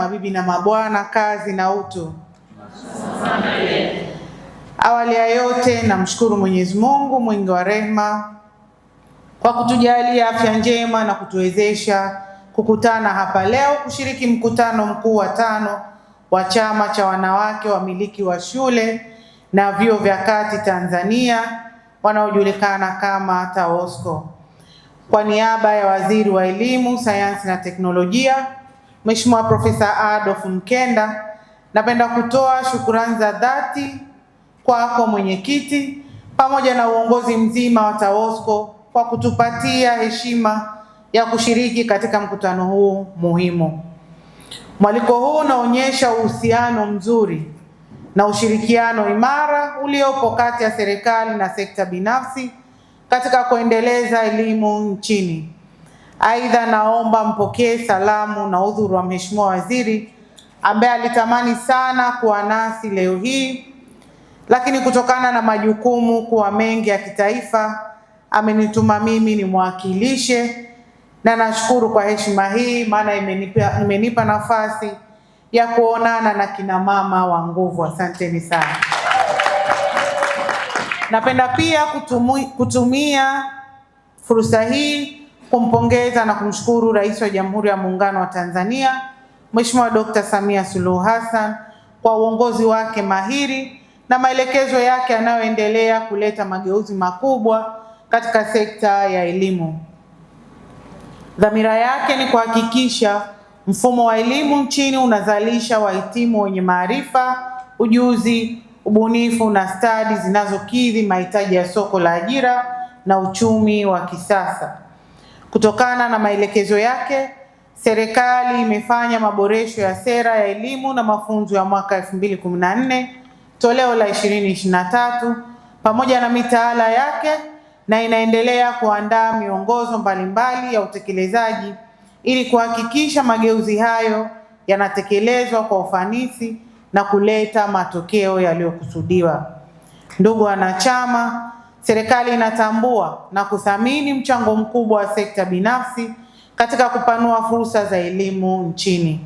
Mabibi na mabwana, kazi na utu. Awali ya yote namshukuru Mwenyezi Mungu mwingi wa rehema kwa kutujalia afya njema na kutuwezesha kukutana hapa leo kushiriki mkutano mkuu wa 5 wa Chama cha Wanawake Wamiliki wa Shule na Vyuo vya Kati Tanzania wanaojulikana kama TAWOSCO. Kwa niaba ya Waziri wa Elimu, Sayansi na Teknolojia, Mheshimiwa Profesa Adolf Mkenda, napenda kutoa shukrani za dhati kwako mwenyekiti pamoja na uongozi mzima wa TAWOSCO kwa kutupatia heshima ya kushiriki katika mkutano huu muhimu. Mwaliko huu unaonyesha uhusiano mzuri na ushirikiano imara uliopo kati ya serikali na sekta binafsi katika kuendeleza elimu nchini. Aidha, naomba mpokee salamu na udhuru wa Mheshimiwa Waziri ambaye alitamani sana kuwa nasi leo hii, lakini kutokana na majukumu kuwa mengi ya kitaifa amenituma mimi nimwakilishe, na nashukuru kwa heshima hii maana imenipa nafasi ya kuonana na kina mama wa nguvu. Asanteni sana. Napenda pia kutumia fursa hii kumpongeza na kumshukuru Rais wa Jamhuri ya Muungano wa Tanzania Mheshimiwa Dr. Samia Suluhu Hassan kwa uongozi wake mahiri na maelekezo yake yanayoendelea kuleta mageuzi makubwa katika sekta ya elimu. Dhamira yake ni kuhakikisha mfumo wa elimu nchini unazalisha wahitimu wenye maarifa, ujuzi, ubunifu na stadi zinazokidhi mahitaji ya soko la ajira na uchumi wa kisasa. Kutokana na maelekezo yake, serikali imefanya maboresho ya sera ya elimu na mafunzo ya mwaka 2014 toleo la 2023 pamoja na mitaala yake, na inaendelea kuandaa miongozo mbalimbali ya utekelezaji ili kuhakikisha mageuzi hayo yanatekelezwa kwa ufanisi na kuleta matokeo yaliyokusudiwa. Ndugu wanachama, serikali inatambua na kuthamini mchango mkubwa wa sekta binafsi katika kupanua fursa za elimu nchini.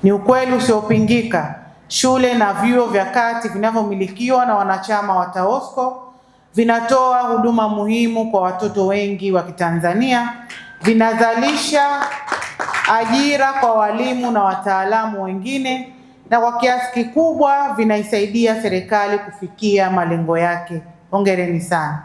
Ni ukweli usiopingika, shule na vyuo vya kati vinavyomilikiwa na wanachama wa TAWOSCO vinatoa huduma muhimu kwa watoto wengi wa Kitanzania, vinazalisha ajira kwa walimu na wataalamu wengine, na kwa kiasi kikubwa vinaisaidia serikali kufikia malengo yake. Hongereni sana.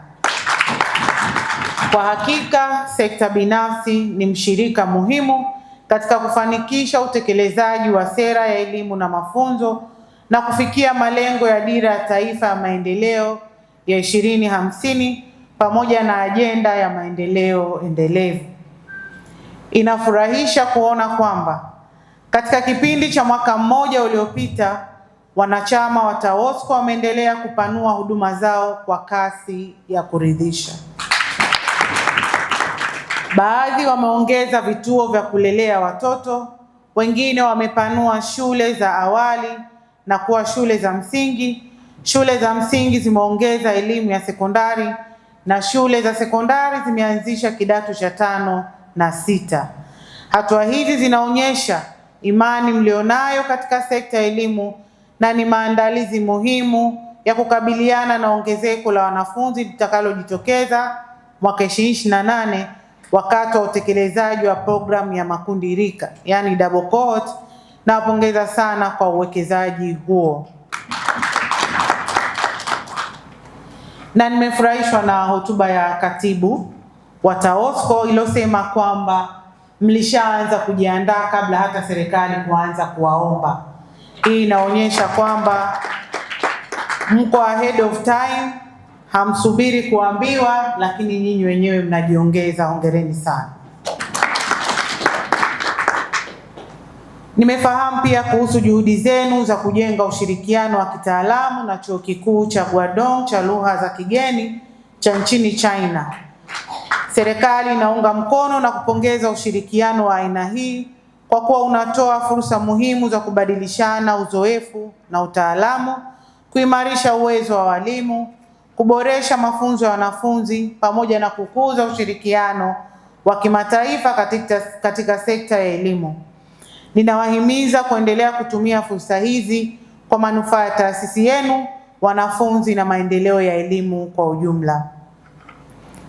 Kwa hakika sekta binafsi ni mshirika muhimu katika kufanikisha utekelezaji wa sera ya elimu na mafunzo na kufikia malengo ya Dira ya Taifa ya Maendeleo ya 2050 pamoja na ajenda ya maendeleo endelevu. Inafurahisha kuona kwamba katika kipindi cha mwaka mmoja uliopita, wanachama wa TAWOSCO wameendelea kupanua huduma zao kwa kasi ya kuridhisha. Baadhi wameongeza vituo vya kulelea watoto, wengine wamepanua shule za awali na kuwa shule za msingi. Shule za msingi zimeongeza elimu ya sekondari na shule za sekondari zimeanzisha kidato cha 5 na 6. Hatua hizi zinaonyesha imani mlionayo katika sekta ya elimu na ni maandalizi muhimu ya kukabiliana na ongezeko la wanafunzi litakalojitokeza mwaka 2028 wakati wa utekelezaji wa programu ya makundi rika, yani double cohort. Nawapongeza sana kwa uwekezaji huo. Na nimefurahishwa na hotuba ya katibu wa TAWOSCO iliyosema kwamba mlishaanza kujiandaa kabla hata serikali kuanza kuwaomba. Hii inaonyesha kwamba mko ahead of time, hamsubiri kuambiwa, lakini nyinyi wenyewe mnajiongeza. Hongereni sana. Nimefahamu pia kuhusu juhudi zenu za kujenga ushirikiano wa kitaalamu na Chuo Kikuu cha Guangdong cha lugha za kigeni cha nchini China. Serikali inaunga mkono na kupongeza ushirikiano wa aina hii kwa kuwa unatoa fursa muhimu za kubadilishana uzoefu na utaalamu, kuimarisha uwezo wa walimu, kuboresha mafunzo ya wanafunzi pamoja na kukuza ushirikiano wa kimataifa katika sekta ya elimu. Ninawahimiza kuendelea kutumia fursa hizi kwa manufaa ya taasisi yenu, wanafunzi na maendeleo ya elimu kwa ujumla.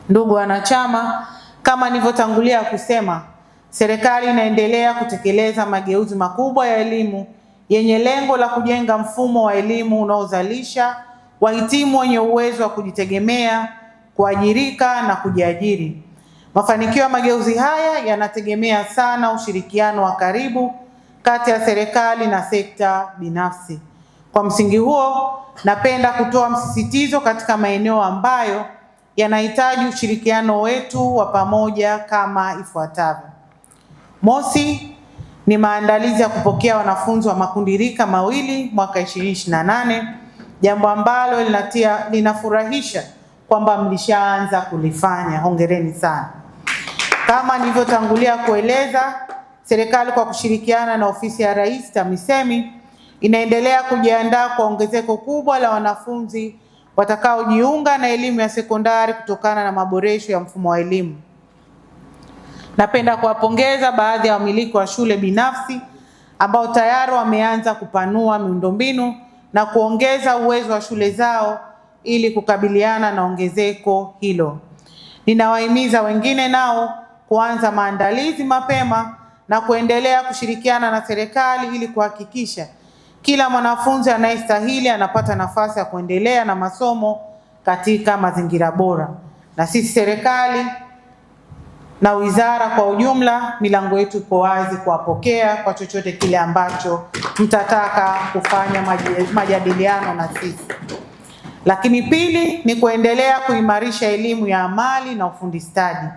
Ndugu wanachama, kama nilivyotangulia kusema, serikali inaendelea kutekeleza mageuzi makubwa ya elimu yenye lengo la kujenga mfumo wa elimu unaozalisha wahitimu wenye uwezo wa kujitegemea, kuajirika na kujiajiri. Mafanikio ya mageuzi haya yanategemea sana ushirikiano wa karibu kati ya serikali na sekta binafsi. Kwa msingi huo, napenda kutoa msisitizo katika maeneo ambayo yanahitaji ushirikiano wetu wa pamoja kama ifuatavyo. Mosi, ni maandalizi ya kupokea wanafunzi wa makundi rika mawili mwaka 2028, jambo ambalo linafurahisha kwamba mlishaanza kulifanya. Hongereni sana. Kama nilivyotangulia kueleza, serikali kwa kushirikiana na ofisi ya Rais TAMISEMI inaendelea kujiandaa kwa ongezeko kubwa la wanafunzi watakaojiunga na elimu ya sekondari kutokana na maboresho ya mfumo wa elimu. Napenda kuwapongeza baadhi ya wamiliki wa shule binafsi ambao tayari wameanza kupanua miundombinu na kuongeza uwezo wa shule zao ili kukabiliana na ongezeko hilo. Ninawahimiza wengine nao kuanza maandalizi mapema na kuendelea kushirikiana na serikali ili kuhakikisha kila mwanafunzi anayestahili anapata nafasi ya kuendelea na masomo katika mazingira bora. Na sisi serikali na wizara kwa ujumla, milango yetu iko wazi kuwapokea kwa chochote kile ambacho mtataka kufanya majadiliano na sisi. Lakini pili ni kuendelea kuimarisha elimu ya amali na ufundi stadi.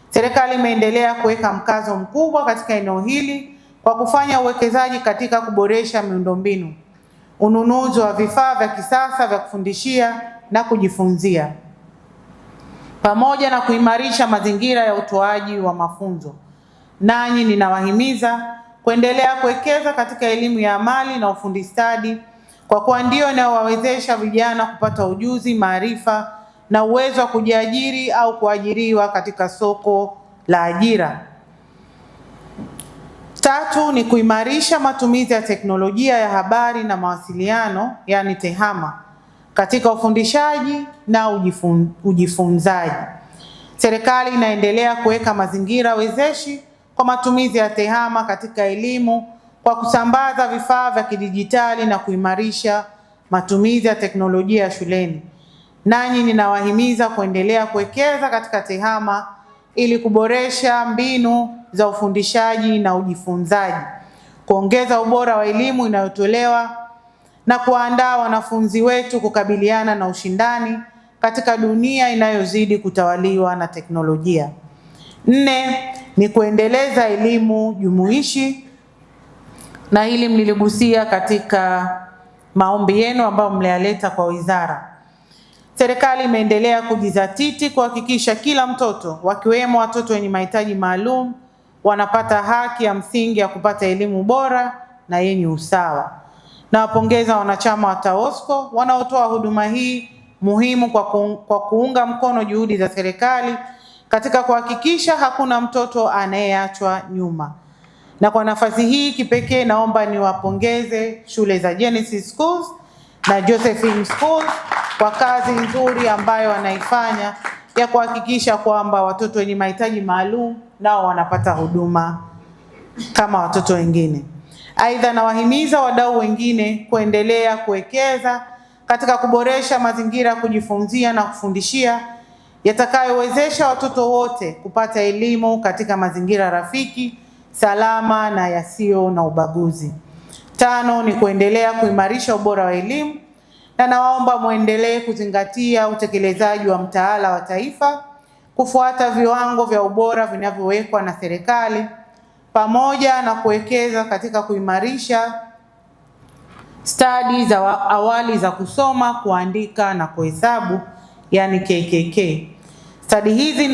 Serikali imeendelea kuweka mkazo mkubwa katika eneo hili kwa kufanya uwekezaji katika kuboresha miundombinu, ununuzi wa vifaa vya kisasa vya kufundishia na kujifunzia, pamoja na kuimarisha mazingira ya utoaji wa mafunzo. Nanyi ninawahimiza kuendelea kuwekeza katika elimu ya amali na ufundi stadi kwa kuwa ndio inayowawezesha vijana kupata ujuzi, maarifa na uwezo wa kujiajiri au kuajiriwa katika soko la ajira. Tatu ni kuimarisha matumizi ya teknolojia ya habari na mawasiliano, yani TEHAMA, katika ufundishaji na ujifunzaji. Serikali inaendelea kuweka mazingira wezeshi kwa matumizi ya TEHAMA katika elimu kwa kusambaza vifaa vya kidijitali na kuimarisha matumizi ya teknolojia ya shuleni. Nanyi ninawahimiza kuendelea kuwekeza katika TEHAMA ili kuboresha mbinu za ufundishaji na ujifunzaji, kuongeza ubora wa elimu inayotolewa na kuandaa wanafunzi wetu kukabiliana na ushindani katika dunia inayozidi kutawaliwa na teknolojia. Nne ni kuendeleza elimu jumuishi, na hili mliligusia katika maombi yenu ambayo mliyaleta kwa wizara. Serikali imeendelea kujizatiti kuhakikisha kila mtoto, wakiwemo watoto wenye mahitaji maalum, wanapata haki ya msingi ya kupata elimu bora na yenye usawa. Nawapongeza wanachama wa TAWOSCO wanaotoa huduma hii muhimu kwa kuunga mkono juhudi za serikali katika kuhakikisha hakuna mtoto anayeachwa nyuma. Na kwa nafasi hii kipekee naomba niwapongeze shule za Genesis Schools na Josephine Schools kwa kazi nzuri ambayo wanaifanya ya kuhakikisha kwamba watoto wenye mahitaji maalum nao wanapata huduma kama watoto wengine. Aidha, nawahimiza wadau wengine kuendelea kuwekeza katika kuboresha mazingira ya kujifunzia na kufundishia yatakayowezesha watoto wote kupata elimu katika mazingira rafiki, salama na yasiyo na ubaguzi. Tano ni kuendelea kuimarisha ubora wa elimu, na nawaomba muendelee kuzingatia utekelezaji wa mtaala wa taifa, kufuata viwango vya ubora vinavyowekwa na serikali, pamoja na kuwekeza katika kuimarisha stadi za awali za kusoma, kuandika na kuhesabu, yani KKK. Stadi hizi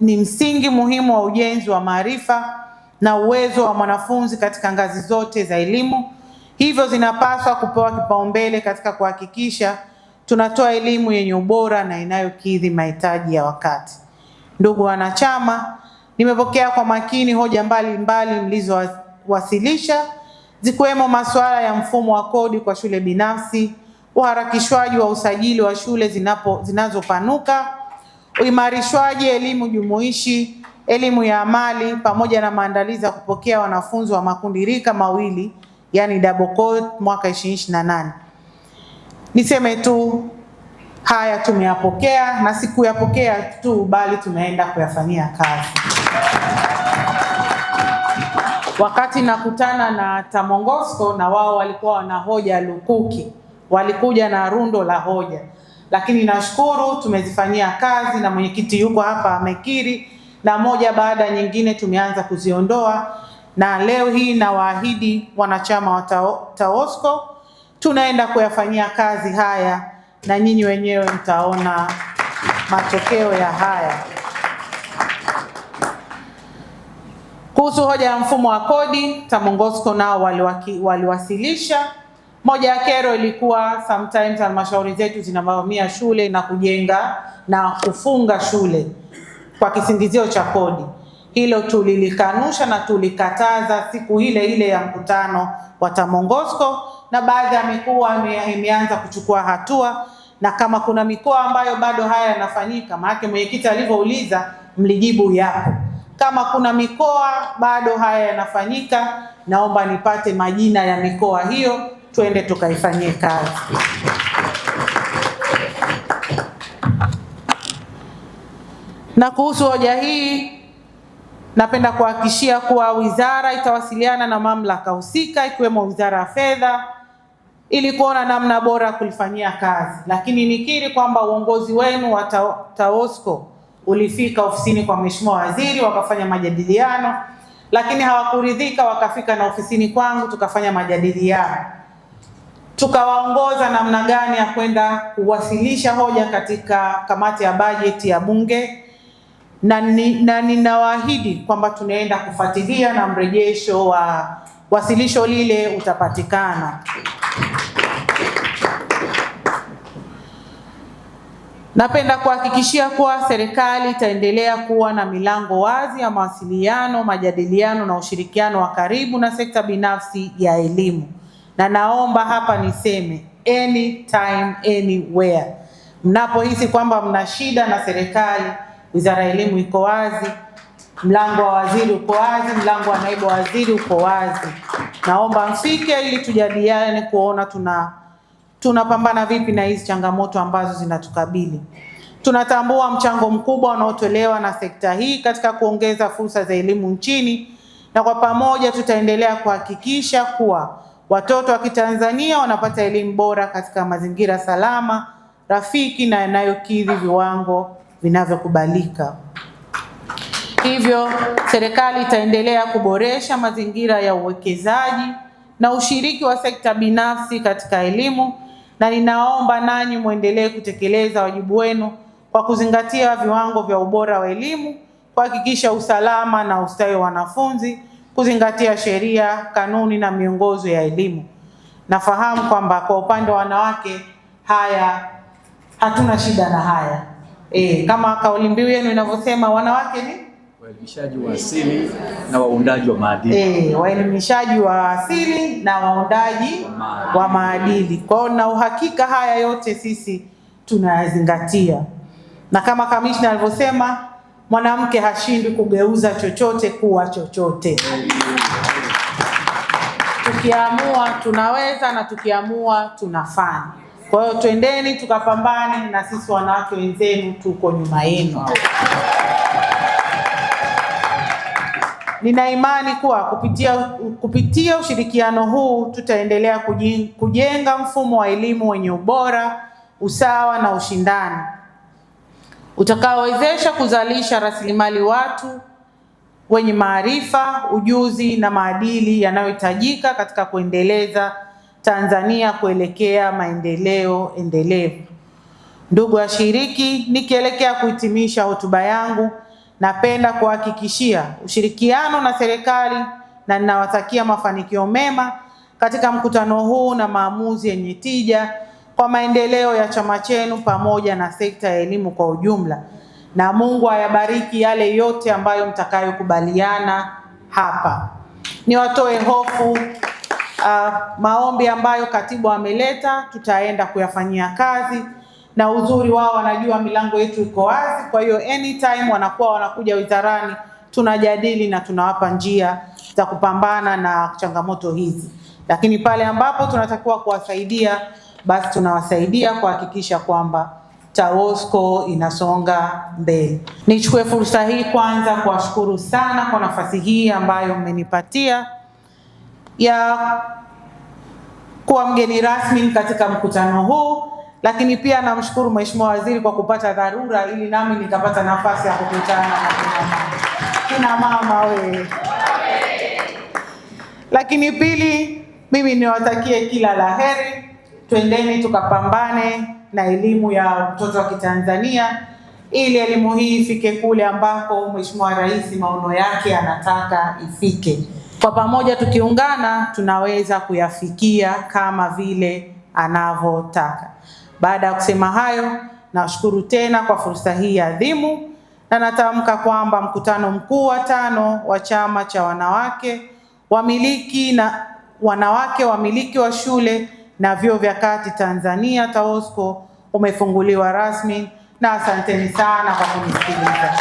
ni msingi muhimu wa ujenzi wa maarifa na uwezo wa mwanafunzi katika ngazi zote za elimu. Hivyo zinapaswa kupewa kipaumbele katika kuhakikisha tunatoa elimu yenye ubora na inayokidhi mahitaji ya wakati. Ndugu wanachama, nimepokea kwa makini hoja mbalimbali tumewasilisha, zikiwemo masuala ya mfumo wa kodi kwa shule binafsi, uharakishwaji wa usajili wa shule zinazopanuka, uimarishwaji elimu jumuishi, elimu ya amali, pamoja na maandalizi ya kupokea wanafunzi wa makundi rika mawili, yani double cohort mwaka 2028. Niseme tu haya tumeyapokea, na si kuyapokea tu bali tumeenda kuyafanyia kazi. Wakati nakutana na TAMONGOSCO, na wao walikuwa wana hoja lukuki, walikuja na rundo la hoja, lakini nashukuru tumezifanyia kazi, na mwenyekiti yuko hapa amekiri, na moja baada nyingine tumeanza kuziondoa, na leo hii nawaahidi wanachama wa TAWOSCO tunaenda kuyafanyia kazi haya, na nyinyi wenyewe mtaona matokeo ya haya. Kuhusu hoja ya mfumo wa kodi, TAMONGOSCO nao waliwasilisha. Moja ya kero ilikuwa sometimes halmashauri zetu zinavamia shule na kujenga na kufunga shule kwa kisingizio cha kodi. Hilo tulilikanusha na tulikataza siku ile ile ya mkutano wa TAMONGOSCO, na baadhi ya mikoa imeanza kuchukua hatua, na kama kuna mikoa ambayo bado haya yanafanyika, maana mwenyekiti alivyouliza mlijibu yapo. Kama kuna mikoa bado haya yanafanyika, naomba nipate majina ya mikoa hiyo, twende tukaifanyie kazi. Na kuhusu hoja hii, napenda kuhakikishia kuwa wizara itawasiliana na mamlaka husika ikiwemo Wizara ya Fedha ili kuona namna bora kulifanyia kazi. Lakini nikiri kwamba uongozi wenu wa TAWOSCO ulifika ofisini kwa Mheshimiwa Waziri, wakafanya majadiliano, lakini hawakuridhika, wakafika na ofisini kwangu tukafanya majadiliano. Tukawaongoza namna gani ya kwenda kuwasilisha hoja katika kamati ya bajeti ya Bunge, na ninawaahidi kwamba tunaenda kufuatilia na mrejesho wa wasilisho lile utapatikana. Napenda kuhakikishia kuwa serikali itaendelea kuwa na milango wazi ya mawasiliano, majadiliano na ushirikiano wa karibu na sekta binafsi ya elimu. Na naomba hapa niseme anytime anywhere, mnapohisi kwamba mna shida na serikali, Wizara ya Elimu iko wazi, mlango wa waziri uko wazi, mlango wa naibu waziri uko wazi. Naomba mfike ili tujadiliane kuona tunapambana vipi na hizi changamoto ambazo zinatukabili. Tunatambua mchango mkubwa unaotolewa na sekta hii katika kuongeza fursa za elimu nchini, na kwa pamoja tutaendelea kuhakikisha kuwa watoto wa Kitanzania wanapata elimu bora katika mazingira salama, rafiki na yanayokidhi viwango vinavyokubalika. Hivyo serikali itaendelea kuboresha mazingira ya uwekezaji na ushiriki wa sekta binafsi katika elimu, na ninaomba nanyi muendelee kutekeleza wajibu wenu kwa kuzingatia viwango vya ubora wa elimu, kuhakikisha usalama na ustawi wa wanafunzi, kuzingatia sheria, kanuni na miongozo ya elimu. Nafahamu kwamba kwa upande wa wanawake haya hatuna shida na haya. Kama kauli mbiu yenu inavyosema, wanawake ni waelimishaji wa asili na waundaji wa maadili. Waelimishaji wa asili na waundaji wa maadili. Kwa hiyo na uhakika haya yote sisi tunayazingatia. Na kama kamishna alivyosema, mwanamke hashindwi kugeuza chochote kuwa chochote. Tukiamua tunaweza, na tukiamua tunafanya. Kwa hiyo twendeni tukapambane, na sisi wanawake wenzenu tuko nyuma yenu. Nina imani kuwa kupitia ushirikiano huu tutaendelea kujenga mfumo wa elimu wenye ubora, usawa na ushindani, utakaowezesha kuzalisha rasilimali watu wenye maarifa, ujuzi na maadili yanayohitajika katika kuendeleza Tanzania kuelekea maendeleo endelevu. Ndugu washiriki, nikielekea kuhitimisha hotuba yangu, napenda kuhakikishia ushirikiano na serikali, na ninawatakia mafanikio mema katika mkutano huu na maamuzi yenye tija kwa maendeleo ya chama chenu pamoja na sekta ya elimu kwa ujumla. Na Mungu ayabariki yale yote ambayo mtakayokubaliana hapa. Niwatoe hofu, maombi ambayo katibu ameleta tutaenda kuyafanyia kazi, na uzuri wao wanajua milango yetu iko wazi. Kwa hiyo anytime wanakuwa wanakuja wizarani, tunajadili na tunawapa njia za kupambana na changamoto hizi, lakini pale ambapo tunatakiwa kuwasaidia basi tunawasaidia kuhakikisha kwamba TAWOSCO inasonga mbele. Nichukue fursa hii kwanza kuwashukuru sana kwa nafasi hii ambayo mmenipatia ya kuwa mgeni rasmi katika mkutano huu, lakini pia namshukuru Mheshimiwa Waziri kwa kupata dharura ili nami nikapata nafasi ya kukutana na kina mama wewe. Lakini pili, mimi niwatakie kila laheri, twendeni tukapambane na elimu ya mtoto wa Kitanzania ili elimu hii ifike kule ambako Mheshimiwa Rais maono yake anataka ifike. Kwa pamoja tukiungana tunaweza kuyafikia kama vile anavyotaka. Baada ya kusema hayo, nashukuru tena kwa fursa hii adhimu na natamka kwamba mkutano mkuu wa 5 wa chama cha wanawake wamiliki wa shule na vyuo vya kati Tanzania TAWOSCO umefunguliwa rasmi, na asanteni sana kwa kunisikiliza.